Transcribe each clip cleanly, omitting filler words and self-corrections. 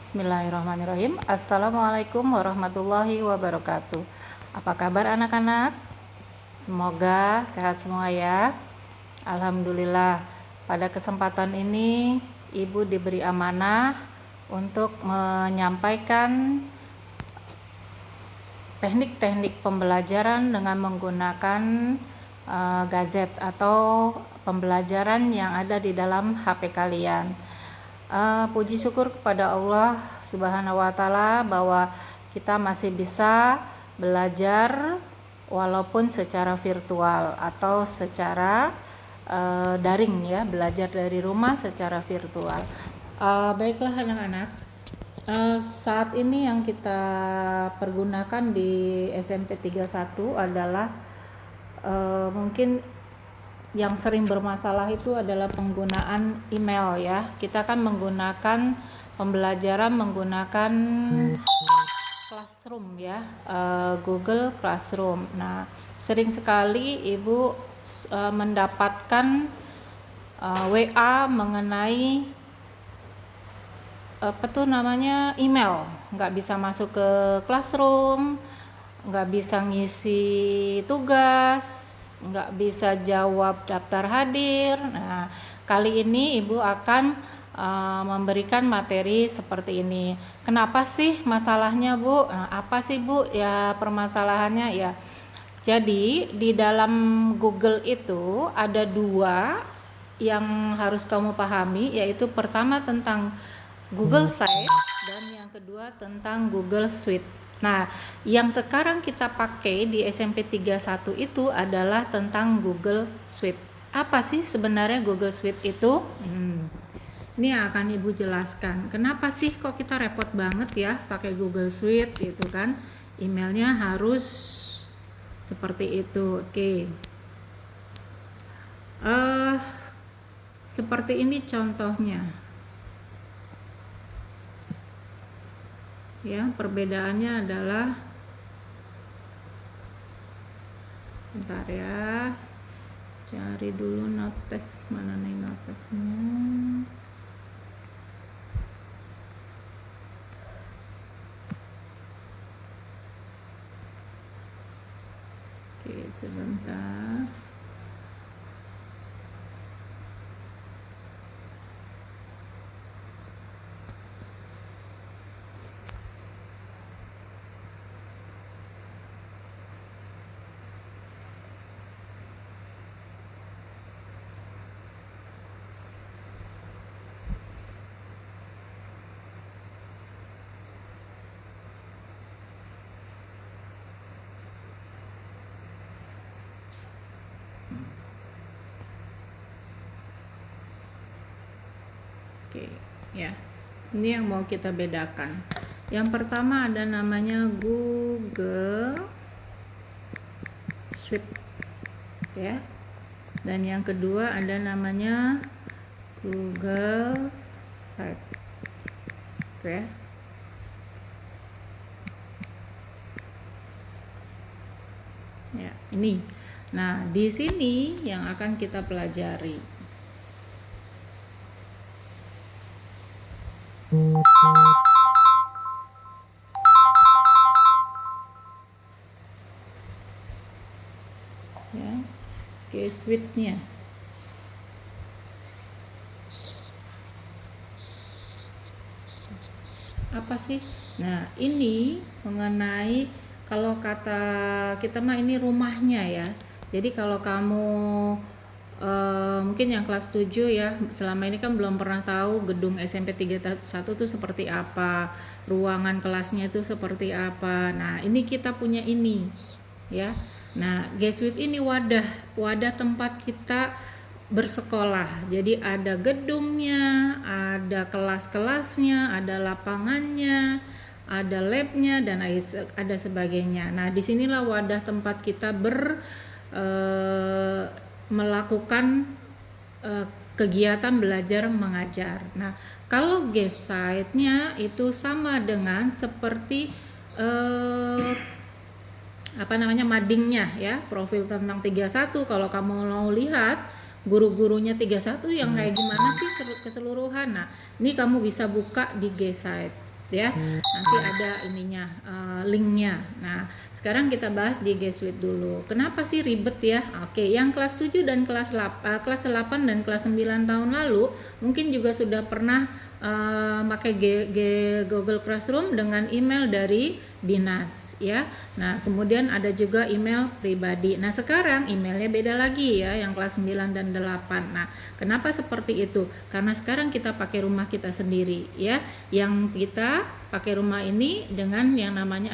Bismillahirrahmanirrahim. Assalamualaikum warahmatullahi wabarakatuh. Apa kabar anak-anak? Semoga sehat semua ya. Alhamdulillah. Pada kesempatan ini Ibu diberi amanah untuk menyampaikan teknik-teknik pembelajaran dengan menggunakan gadget atau pembelajaran yang ada di dalam HP kalian. Puji syukur kepada Allah Subhanahu wa Ta'ala bahwa kita masih bisa belajar walaupun secara virtual atau secara daring ya, belajar dari rumah secara virtual. Baiklah anak-anak, saat ini yang kita pergunakan di SMP 31 adalah mungkin yang sering bermasalah itu adalah penggunaan email ya. Kita kan menggunakan pembelajaran menggunakan Classroom ya, Google Classroom. Nah, sering sekali Ibu mendapatkan WA mengenai email, nggak bisa masuk ke Classroom, nggak bisa ngisi tugas, nggak bisa jawab daftar hadir. Nah, kali ini Ibu akan memberikan materi seperti ini. Kenapa sih masalahnya, Bu? Nah, apa sih, Bu, ya permasalahannya ya? Jadi, di dalam Google itu ada dua yang harus kamu pahami, yaitu pertama tentang Google Sites dan yang kedua tentang Google Suite. Nah, yang sekarang kita pakai di SMP 31 itu adalah tentang Google Suite. Apa sih sebenarnya Google Suite itu? Ini akan Ibu jelaskan. Kenapa sih kok kita repot banget ya pakai Google Suite itu kan? Emailnya harus seperti itu. Oke. Seperti ini contohnya. Ya, perbedaannya adalah bentar ya, cari dulu notes, mana nih notesnya. Oke, sebentar. Oke, ya. Ini yang mau kita bedakan. Yang pertama ada namanya Google Suite, ya. Dan yang kedua ada namanya Google Sites, ya. Ya, ini. Nah, di sini yang akan kita pelajari. Ya, oke, suite-nya. Apa sih? Nah, ini mengenai, kalau kata kita mah ini rumahnya ya. Jadi kalau kamu mungkin yang kelas 7 ya, selama ini kan belum pernah tahu gedung SMP 31 itu seperti apa, ruangan kelasnya itu seperti apa. Nah, ini kita punya ini ya. Nah, G Suite ini wadah tempat kita bersekolah. Jadi ada gedungnya, ada kelas-kelasnya, ada lapangannya, ada labnya, dan ada sebagainya. Nah, disinilah wadah tempat kita melakukan kegiatan belajar mengajar. Nah, kalau guest site-nya itu sama dengan seperti madingnya ya, profil tentang 31. Kalau kamu mau lihat guru-gurunya 31 yang kayak gimana sih keseluruhan. Nah, ini kamu bisa buka di G-Site ya. Nanti ada ininya, linknya. Nah, sekarang kita bahas di G Suite dulu. Kenapa sih ribet ya? Oke, yang kelas 7 dan kelas 8 dan kelas 9 tahun lalu mungkin juga sudah pernah pakai Google Classroom dengan email dari dinas ya. Nah, kemudian ada juga email pribadi. Nah, sekarang emailnya beda lagi ya, yang kelas 9 dan 8. Nah, kenapa seperti itu? Karena sekarang kita pakai rumah kita sendiri ya. Yang kita pakai rumah ini dengan yang namanya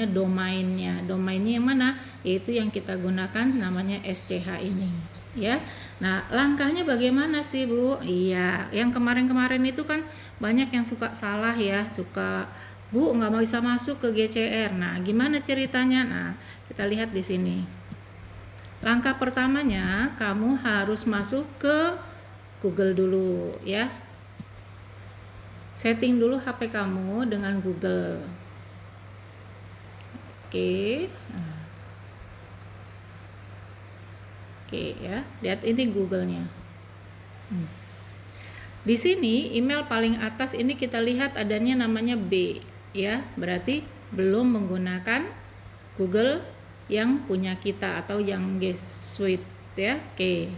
domainnya. Domainnya yang mana? Yaitu yang kita gunakan namanya SCH ini ya. Nah, langkahnya bagaimana sih, Bu? Iya, yang kemarin-kemarin itu kan banyak yang suka salah ya, suka Bu nggak mau bisa masuk ke GCR. Nah, gimana ceritanya? Nah, kita lihat di sini. Langkah pertamanya, kamu harus masuk ke Google dulu ya. Setting dulu HP kamu dengan Google. Oke. Oke ya, lihat ini Google-nya. Di sini email paling atas ini kita lihat adanya namanya B ya, berarti belum menggunakan Google yang punya kita atau yang G Suite ya. Oke.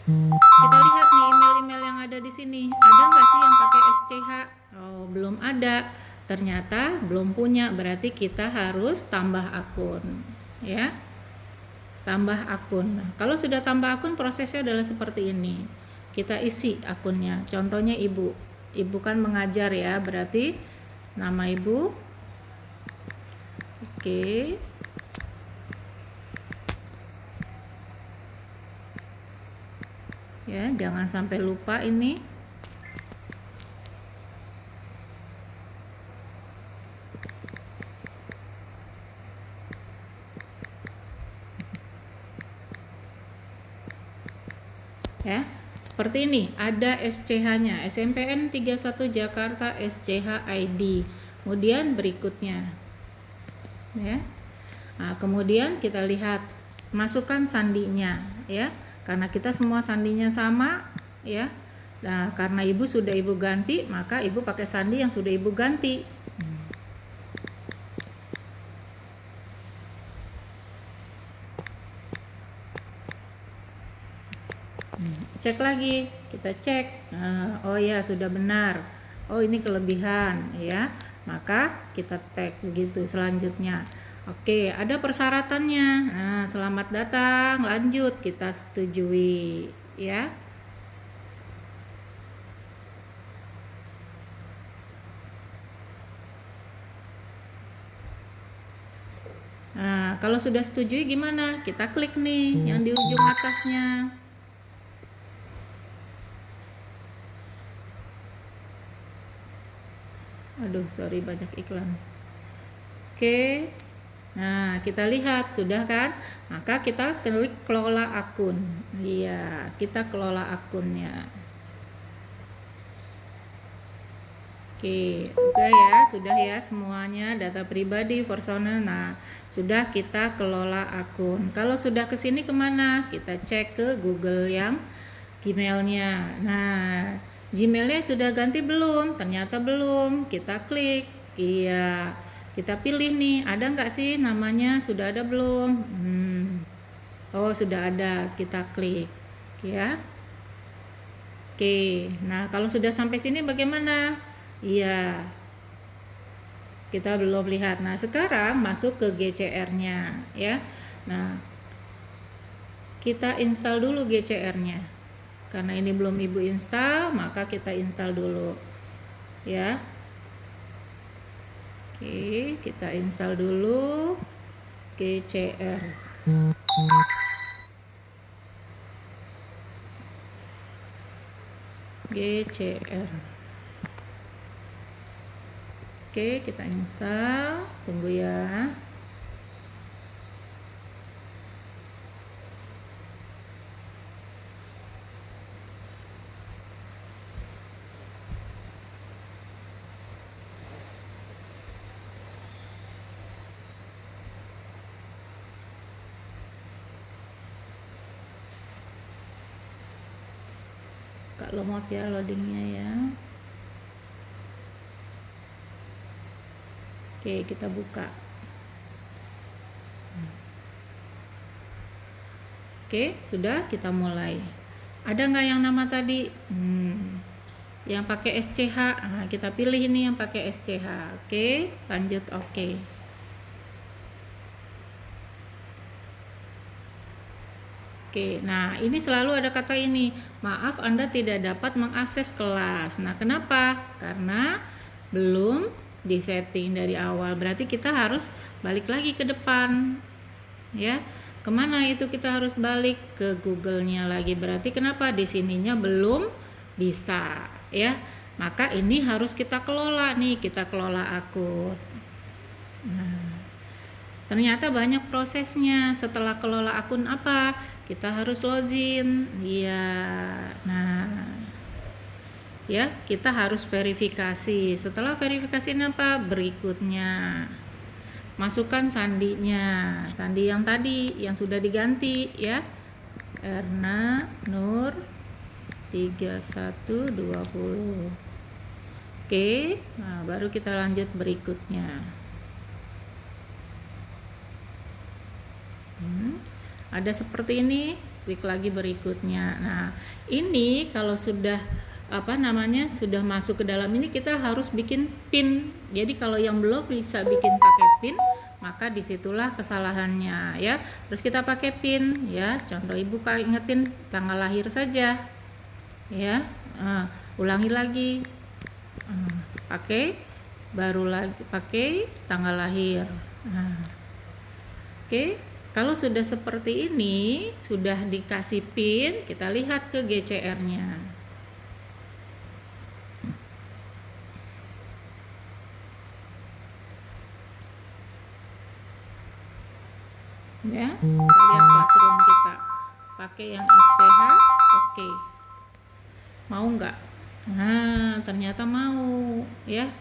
Kita lihat nih email-email yang ada di sini. Ada nggak sih yang pakai SCH? Oh, belum ada. Ternyata belum punya, berarti kita harus tambah akun ya. Tambah akun. Nah, kalau sudah tambah akun prosesnya adalah seperti ini. Kita isi akunnya. Contohnya ibu. Ibu kan mengajar ya, berarti nama ibu. Oke. Ya, jangan sampai lupa ini. Ya. Seperti ini, ada SCH-nya, SMPN 31 Jakarta SCH ID. Kemudian berikutnya. Ya. Nah, kemudian kita lihat masukkan sandinya ya. Karena kita semua sandinya sama ya. Nah, karena ibu sudah ibu ganti, maka ibu pakai sandi yang sudah ibu ganti. Cek lagi, kita cek. Nah, oh ya sudah benar. Oh ini kelebihan ya. Maka kita teks begitu selanjutnya. Oke, ada persyaratannya. Nah, selamat datang, lanjut kita setujui ya. Nah, kalau sudah setujui gimana? Kita klik nih yang di ujung atasnya. Aduh, sorry banyak iklan. Oke. Nah, kita lihat sudah kan? Maka kita klik kelola akun. Iya, kita kelola akunnya. Oke, udah ya, sudah ya semuanya data pribadi, personal. Nah, sudah kita kelola akun. Kalau sudah ke sini kemana? Kita cek ke Google yang Gmailnya. Nah, Gmailnya sudah ganti belum? Ternyata belum. Kita klik. Iya, kita pilih nih. Ada nggak sih namanya? Sudah ada belum? Oh, sudah ada. Kita klik. Ya. Oke. Nah, kalau sudah sampai sini bagaimana? Iya, kita belum lihat. Nah, sekarang masuk ke GCR-nya ya. Nah, kita install dulu GCR-nya. Karena ini belum ibu install, maka kita install dulu ya. Oke, kita install dulu GCR. GCR. Oke, kita install. Tunggu ya. Kak lemot ya loadingnya ya. Oke, kita buka. Oke, sudah, kita mulai. Ada nggak yang nama tadi? Yang pakai SCH, nah, kita pilih ini yang pakai SCH. Oke, lanjut. Oke. Oke, nah ini selalu ada kata ini, maaf Anda tidak dapat mengakses kelas. Nah, kenapa? Karena belum disetting dari awal. Berarti kita harus balik lagi ke depan, ya. Kemana itu kita harus balik? Ke Google-nya lagi. Berarti kenapa di sininya belum bisa, ya. Maka ini harus kita kelola nih, kita kelola akun. Nah, ternyata banyak prosesnya. Setelah kelola akun apa? Kita harus login. Iya. Nah, ya, kita harus verifikasi. Setelah verifikasi apa? Berikutnya masukkan sandinya, sandi yang tadi yang sudah diganti, ya. Erna Nur 3120. Oke, nah baru kita lanjut berikutnya. Ada seperti ini, klik lagi berikutnya. Nah, ini kalau sudah sudah masuk ke dalam ini, kita harus bikin pin. Jadi kalau yang belum bisa bikin pakai pin, maka disitulah kesalahannya, ya. Terus kita pakai pin, ya. Contoh ibu ingetin tanggal lahir saja, ya. Ulangi lagi, pakai, baru lagi pakai tanggal lahir. Oke. Kalau sudah seperti ini, sudah dikasih pin, kita lihat ke GCR-nya. Ya, kita lihat classroom kita. Pakai yang SCH, oke. Mau nggak? Nah, ternyata mau, ya.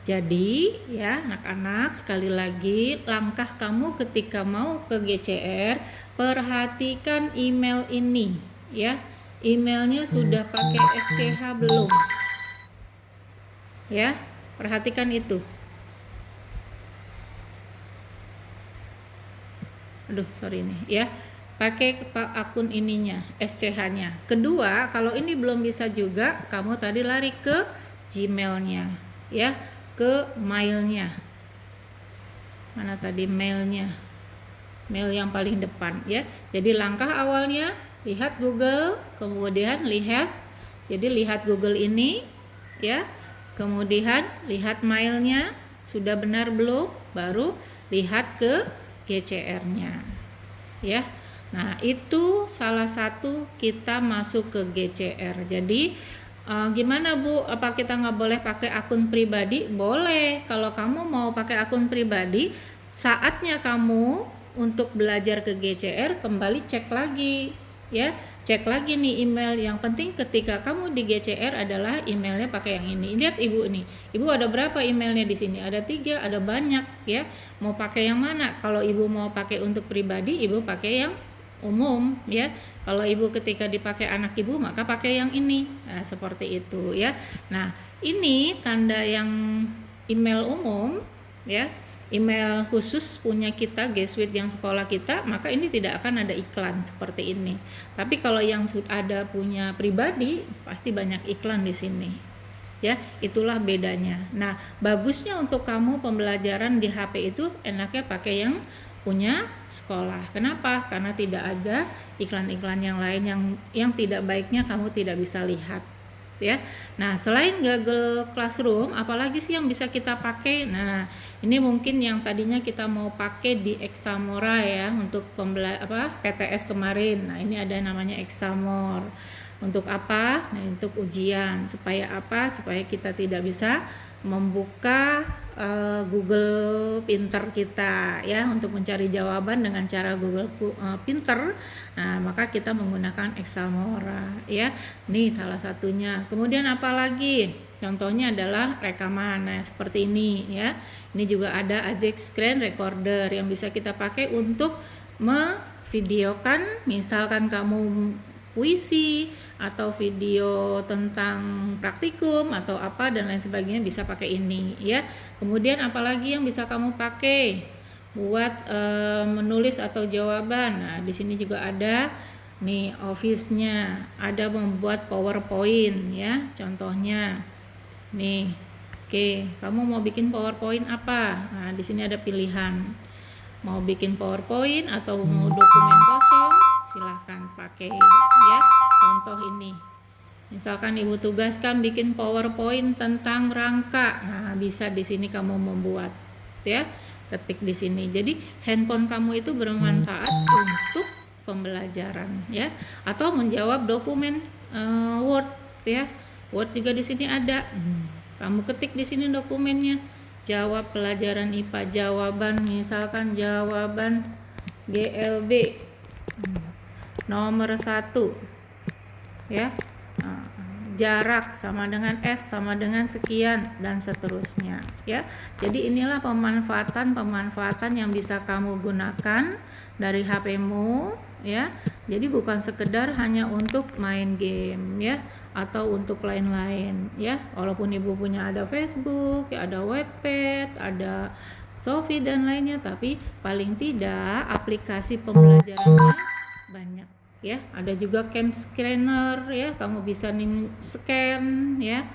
Jadi, ya anak-anak, sekali lagi langkah kamu ketika mau ke GCR, perhatikan email ini, ya. Emailnya sudah pakai SCH belum? Ya, perhatikan itu. Aduh, sorry nih, ya. Pakai akun ininya, SCH-nya. Kedua, kalau ini belum bisa juga, kamu tadi lari ke Gmail-nya, ya. Ke mailnya. Mana tadi mailnya? Mail yang paling depan, ya. Jadi langkah awalnya lihat Google, kemudian lihat Google ini, ya. Kemudian lihat mailnya sudah benar belum, baru lihat ke GCR-nya, ya. Nah, itu salah satu kita masuk ke GCR. Jadi gimana Bu, apa kita nggak boleh pakai akun pribadi? Boleh. Kalau kamu mau pakai akun pribadi, saatnya kamu untuk belajar ke GCR, kembali cek lagi, ya. Cek lagi nih email. Yang penting ketika kamu di GCR adalah emailnya pakai yang ini. Lihat Ibu nih, Ibu ada berapa emailnya di sini? Ada 3, ada banyak, ya. Mau pakai yang mana? Kalau Ibu mau pakai untuk pribadi, Ibu pakai yang umum, ya. Kalau Ibu ketika dipakai anak Ibu, maka pakai yang ini. Nah, seperti itu, ya. Nah, ini tanda yang email umum, ya. Email khusus punya kita, G Suite yang sekolah kita, maka ini tidak akan ada iklan seperti ini. Tapi kalau yang sudah ada punya pribadi, pasti banyak iklan di sini, ya. Itulah bedanya. Nah, bagusnya untuk kamu pembelajaran di HP itu enaknya pakai yang punya sekolah. Kenapa? Karena tidak ada iklan-iklan yang lain yang tidak baiknya kamu tidak bisa lihat, ya. Nah, selain Google Classroom, apalagi sih yang bisa kita pakai? Nah, ini mungkin yang tadinya kita mau pakai di Examora, ya, untuk PTS kemarin. Nah, ini ada namanya Examor. Untuk apa? Nah, untuk ujian. Supaya apa? Supaya kita tidak bisa membuka Google Pinter kita, ya, untuk mencari jawaban dengan cara Google Pinter. Nah, maka kita menggunakan Examora, ya. Ini salah satunya. Kemudian apa lagi? Contohnya adalah rekaman. Nah, seperti ini, ya. Ini juga ada Ajax Screen Recorder yang bisa kita pakai untuk memvideokan. Misalkan kamu puisi atau video tentang praktikum atau apa dan lain sebagainya, bisa pakai ini ya. Kemudian apalagi yang bisa kamu pakai buat menulis atau jawaban. Nah, di sini juga ada nih Office-nya, ada membuat PowerPoint ya, contohnya. Nih. Oke, kamu mau bikin PowerPoint apa? Nah, di sini ada pilihan. Mau bikin PowerPoint atau mau dokumen kosong, silahkan pakai ya. Contoh ini. Misalkan ibu tugaskan bikin PowerPoint tentang rangka. Nah, bisa di sini kamu membuat ya. Ketik di sini. Jadi handphone kamu itu bermanfaat untuk pembelajaran ya, atau menjawab dokumen Word ya. Word juga di sini ada. Kamu ketik di sini dokumennya. Jawab pelajaran IPA, jawaban misalkan jawaban GLB nomor 1 ya. Jarak sama dengan S sama dengan sekian dan seterusnya ya. Jadi inilah pemanfaatan yang bisa kamu gunakan dari HP-mu ya. Jadi bukan sekedar hanya untuk main game ya, atau untuk lain-lain ya. Walaupun ibu punya ada Facebook ya, ada Wattpad, ada Shopee dan lainnya, tapi paling tidak aplikasi pembelajarannya banyak ya. Ada juga cam scanner ya, kamu bisa scan ya.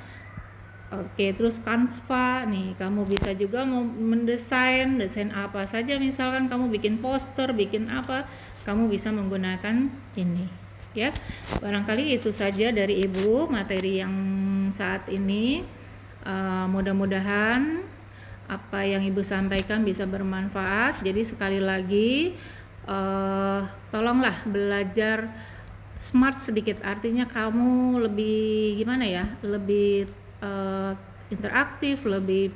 Oke, terus Canva nih, kamu bisa juga mau mendesain apa saja, misalkan kamu bikin poster, bikin apa, kamu bisa menggunakan ini ya. Barangkali itu saja dari ibu materi yang saat ini. Mudah-mudahan apa yang ibu sampaikan bisa bermanfaat. Jadi sekali lagi tolonglah belajar smart sedikit, artinya kamu lebih gimana ya, lebih interaktif, lebih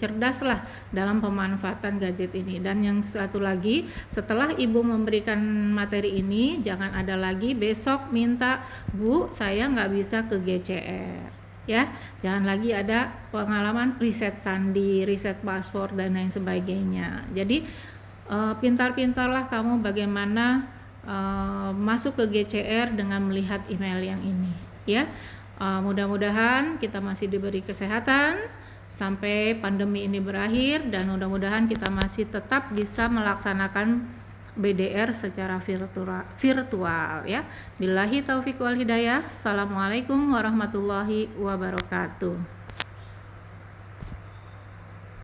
cerdas lah dalam pemanfaatan gadget ini. Dan yang satu lagi, setelah ibu memberikan materi ini, jangan ada lagi besok minta, Bu saya nggak bisa ke GCR ya. Jangan lagi ada pengalaman riset sandi, riset paspor dan lain sebagainya. Jadi pintar-pintarlah kamu bagaimana masuk ke GCR dengan melihat email yang ini ya. Mudah-mudahan kita masih diberi kesehatan sampai pandemi ini berakhir, dan mudah-mudahan kita masih tetap bisa melaksanakan BDR secara virtual ya. Billahi taufiq wal hidayah. Assalamualaikum warahmatullahi wabarakatuh.